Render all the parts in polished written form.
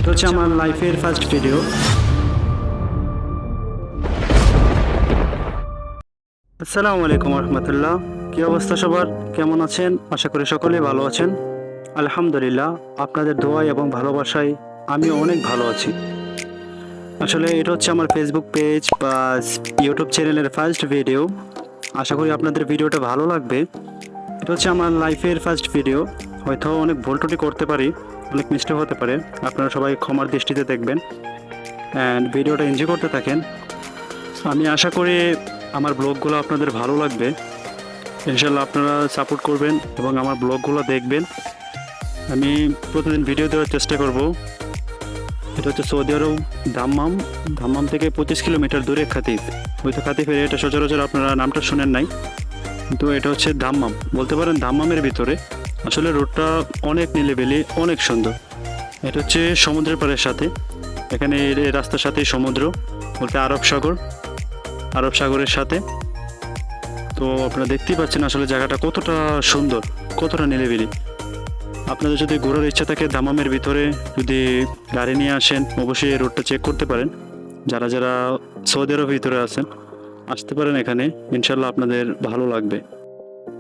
এটা হচ্ছে আমার লাইফের ফার্স্ট ভিডিও। আসসালামু আলাইকুম রহমতুল্লাহ। কি অবস্থা সবার, কেমন আছেন? আশা করি সকলেই ভালো আছেন। আলহামদুলিল্লাহ, আপনাদের দোয়া এবং ভালোবাসায় আমি অনেক ভালো আছি। আসলে এটা হচ্ছে আমার ফেসবুক পেজ বা ইউটিউব চ্যানেলের ফার্স্ট ভিডিও। আশা করি আপনাদের ভিডিওটা ভালো লাগবে। এটা হচ্ছে আমার লাইফের ফার্স্ট ভিডিও। হয়তো অনেক ভুল ত্রুটি করতে পারি, অনেক মিস্টেক হতে পারে, আপনারা সবাই ক্ষমার দৃষ্টিতে দেখবেন অ্যান্ড ভিডিওটা এনজয় করতে থাকেন। আমি আশা করি আমার ব্লগগুলো আপনাদের ভালো লাগবে। ইনশাল্লাহ আপনারা সাপোর্ট করবেন এবং আমার ব্লগগুলো দেখবেন। আমি প্রতিদিন ভিডিও দেওয়ার চেষ্টা করব। এটা হচ্ছে সৌদি আরব দাম্মাম থেকে 25 কিলোমিটার দূরে খাতিফ। হয়তো খাতিফের এটা সচরাচর আপনারা নামটা শুনেন নাই, কিন্তু এটা হচ্ছে দাম্মাম, বলতে পারেন দাম্মামের ভিতরে। আসলে রোডটা অনেক নিলেবেলি, অনেক সুন্দর। এটা হচ্ছে সমুদ্রের পাড়ের সাথে, এখানে এই রাস্তার সাথেই সমুদ্র, বলতে আরব সাগরের সাথে। তো আপনারা দেখতেই পাচ্ছেন আসলে জায়গাটা কতটা সুন্দর, কতটা নিলেবিলি। আপনাদের যদি ঘোরার ইচ্ছা থাকে দাম্মামের ভিতরে, যদি গাড়ি নিয়ে আসেন, অবশ্যই এই রোডটা চেক করতে পারেন। যারা যারা সৌদি আরবের ভিতরে আছেন আসতে পারেন এখানে, ইনশাল্লাহ আপনাদের ভালো লাগবে।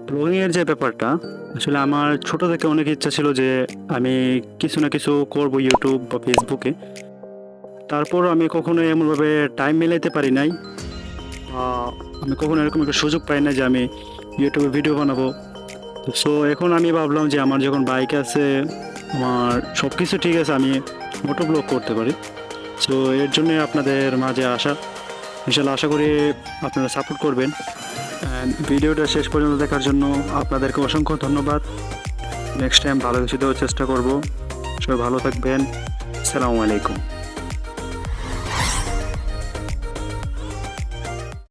ব্লগিংয়ের যে ব্যাপারটা, আসলে আমার ছোট থেকে অনেক ইচ্ছা ছিল যে আমি কিছু না কিছু করব ইউটিউব বা ফেসবুকে। তারপর আমি কখনো এমনভাবে টাইম মেলাইতে পারি নাই, আমি কখনো এরকম একটা সুযোগ পাই না যে আমি ইউটিউবে ভিডিও বানাবো। সো এখন আমি ভাবলাম যে আমার যখন বাইক আছে, আমার সব কিছু ঠিক আছে, আমি মোটো ব্লগ করতে পারি। সো এর জন্য আপনাদের মাঝে আসা। ইনশাল্লাহ আশা করি আপনারা সাপোর্ট করবেন। অ্যান্ড ভিডিওটা শেষ পর্যন্ত দেখার জন্য আপনাদেরকে অসংখ্য ধন্যবাদ। নেক্সট টাইম ভালো কিছু দেওয়ার চেষ্টা করব। সবাই ভালো থাকবেন। আসসালামু আলাইকুম।